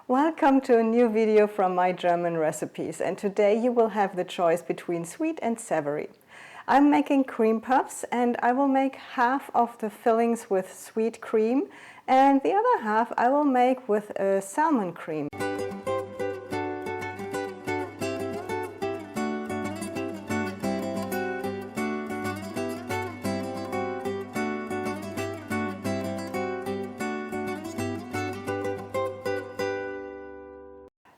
Welcome to a new video from My German Recipes, and today you will have the choice between sweet and savory. I'm making cream puffs and I will make half of the fillings with sweet cream and the other half I will make with a salmon cream.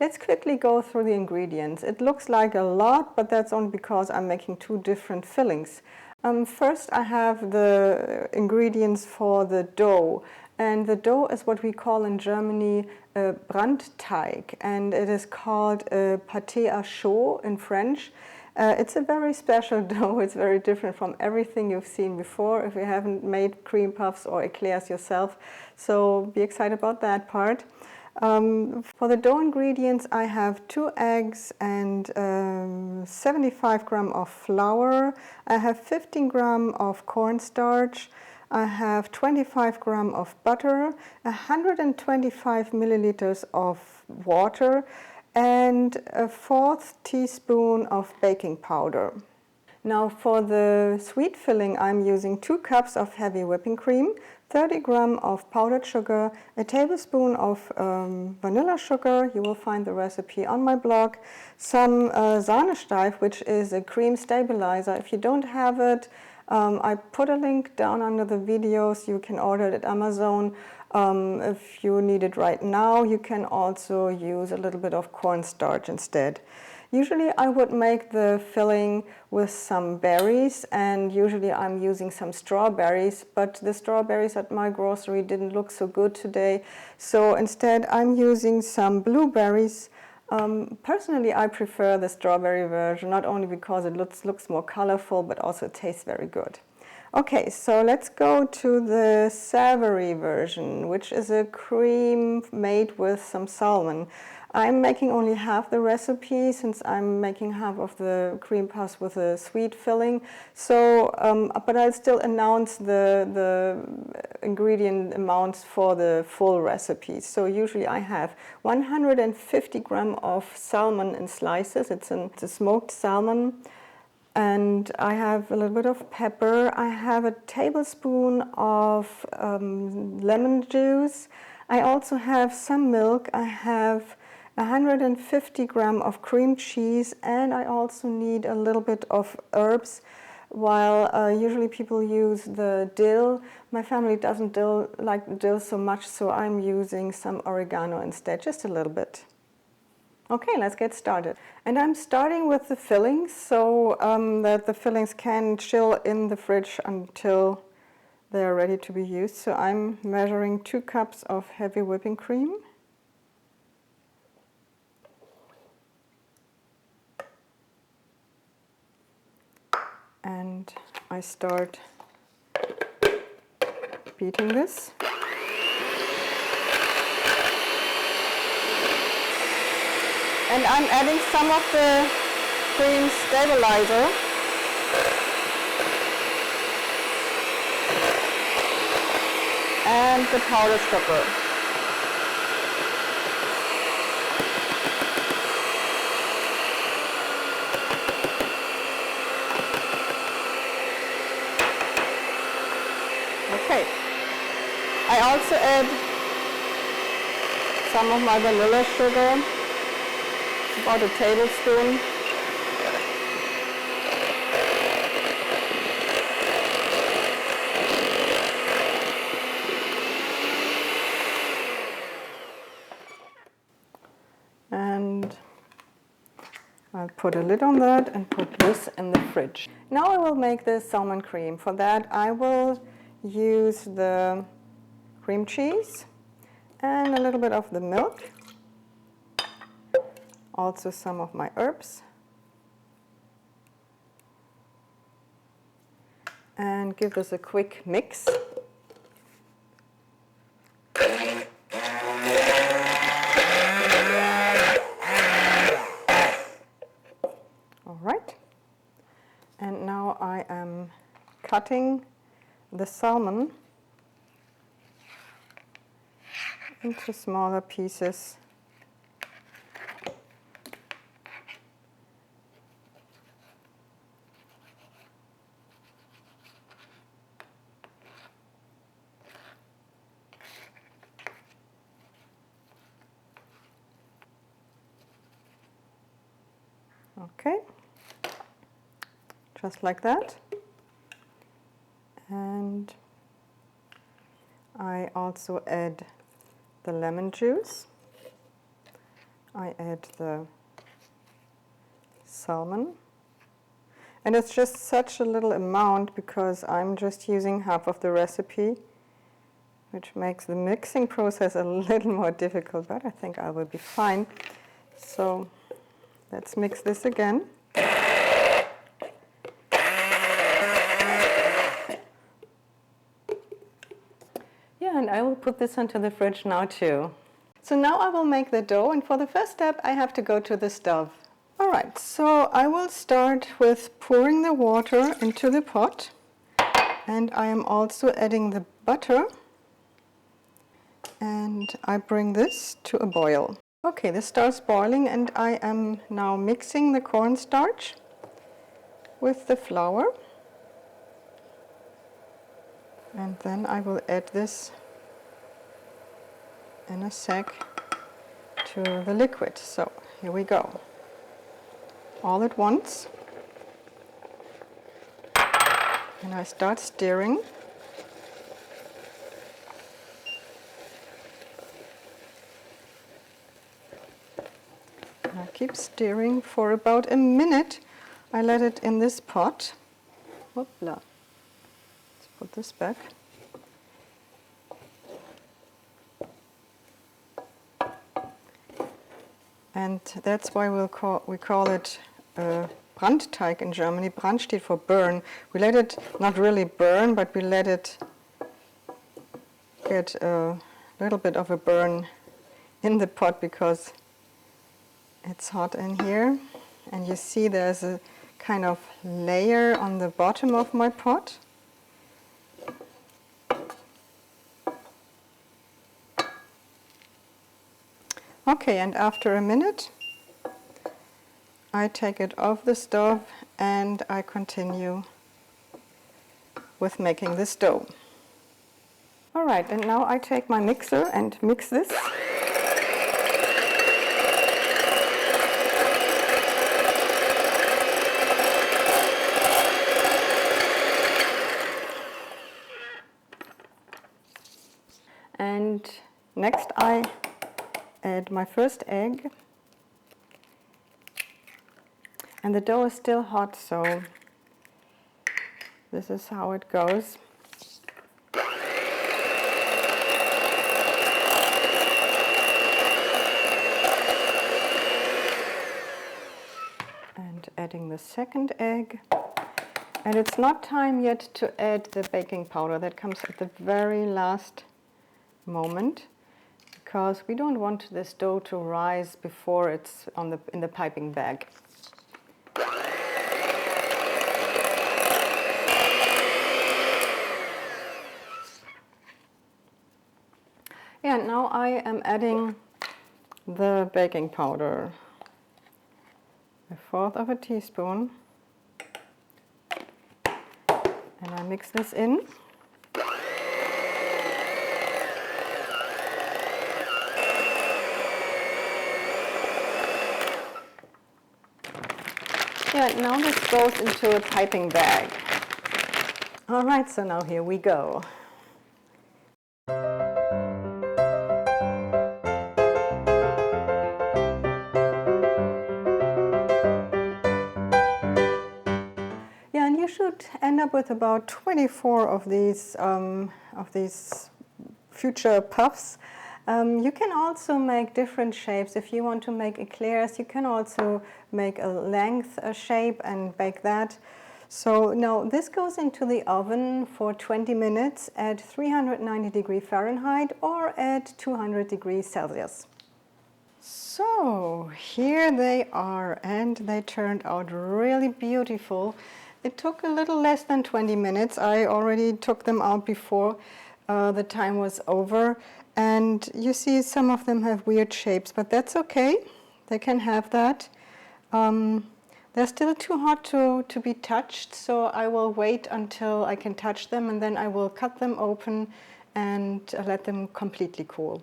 Let's quickly go through the ingredients. It looks like a lot, but that's only because I'm making two different fillings. First I have the ingredients for the dough. And the dough is what we call in Germany a Brandteig, and it is called pâté à chaud in French. It's a very special dough. It's very different from everything you've seen before if you haven't made cream puffs or eclairs yourself. So be excited about that part. For the dough ingredients, I have 2 eggs and 75 grams of flour. I have 15 grams of cornstarch. I have 25 grams of butter, 125 milliliters of water, and a 1/4 teaspoon of baking powder. Now for the sweet filling, I'm using 2 cups of heavy whipping cream, 30 grams of powdered sugar, a tablespoon of vanilla sugar. You will find the recipe on my blog. Some Sahnesteif, which is a cream stabilizer. If you don't have it, I put a link down under the videos. You can order it at Amazon. If you need it right now, you can also use a little bit of cornstarch instead. Usually I would make the filling with some berries, and usually I'm using some strawberries, but the strawberries at my grocery didn't look so good today. So instead I'm using some blueberries. Personally I prefer the strawberry version, not only because it looks more colorful, but also it tastes very good. Okay, so let's go to the savory version, which is a cream made with some salmon. I'm making only half the recipe since I'm making half of the cream puffs with a sweet filling. So, but I'll still announce the ingredient amounts for the full recipe. So usually I have 150 grams of salmon in slices. It's a smoked salmon. And I have a little bit of pepper. I have a tablespoon of lemon juice. I also have some milk. I have 150 grams of cream cheese, and I also need a little bit of herbs. While usually people use the dill, my family doesn't like dill so much, so I'm using some oregano instead, just a little bit. Okay, let's get started. And I'm starting with the fillings so that the fillings can chill in the fridge until they are ready to be used. So I'm measuring 2 cups of heavy whipping cream. And I start beating this. And I'm adding some of the cream stabilizer. And the powdered sugar. Okay. I also add some of my vanilla sugar. About a tablespoon. And I'll put a lid on that and put this in the fridge. Now I will make the salmon cream. For that I will use the cream cheese and a little bit of the milk. Also some of my herbs, and give this a quick mix. All right, and now I am cutting the salmon into smaller pieces Okay, just like that. And I also add the lemon juice. I add the salmon. And it's just such a little amount because I'm just using half of the recipe, which makes the mixing process a little more difficult, but I think I will be fine. So let's mix this again. Yeah, and I will put this into the fridge now too. So now I will make the dough, and for the first step I have to go to the stove. Alright, so I will start with pouring the water into the pot, and I am also adding the butter, and I bring this to a boil. Okay, this starts boiling, and I am now mixing the cornstarch with the flour, and then I will add this in a sec to the liquid. So here we go. All at once. And I start stirring. And I keep stirring for about a minute. I let it in this pot. Hoopla. Let's put this back. And that's why we call it Brandteig in Germany. Brand steht for burn. We let it not really burn, but we let it get a little bit of a burn in the pot because it's hot in here. And you see there's a kind of layer on the bottom of my pot. Okay, and after a minute, I take it off the stove and I continue with making this dough. All right, and now I take my mixer and mix this. And next I add my first egg. And the dough is still hot, so this is how it goes. And adding the second egg. And it's not time yet to add the baking powder. That comes at the very last moment, because we don't want this dough to rise before it's in the piping bag. Yeah, now I am adding the baking powder. 1/4 of a teaspoon. And I mix this in. Yeah, now this goes into a piping bag. All right, so now here we go. Yeah, and you should end up with about 24 of these future puffs. You can also make different shapes. If you want to make eclairs, you can also make a length shape and bake that. So now this goes into the oven for 20 minutes at 390 degrees Fahrenheit or at 200 degrees Celsius. So here they are, and they turned out really beautiful. It took a little less than 20 minutes. I already took them out before the time was over. And you see some of them have weird shapes, but that's okay. They can have that. They're still too hot to be touched, so I will wait until I can touch them, and then I will cut them open and let them completely cool.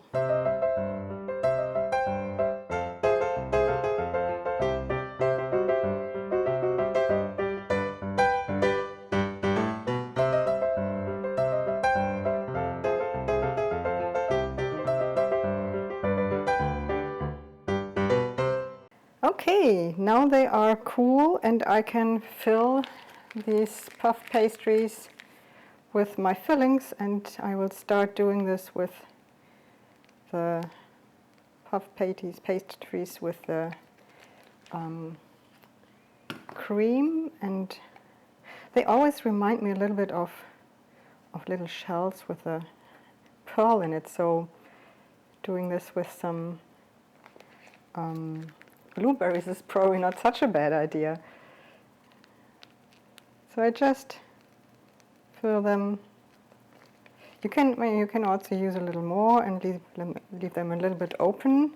Okay, now they are cool and I can fill these puff pastries with my fillings, and I will start doing this with the puff pastries with the cream, and they always remind me a little bit of little shells with a pearl in it, so doing this with some blueberries is probably not such a bad idea. So I just fill them. You can also use a little more and leave them a little bit open,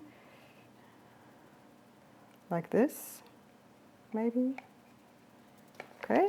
like this, maybe. Okay.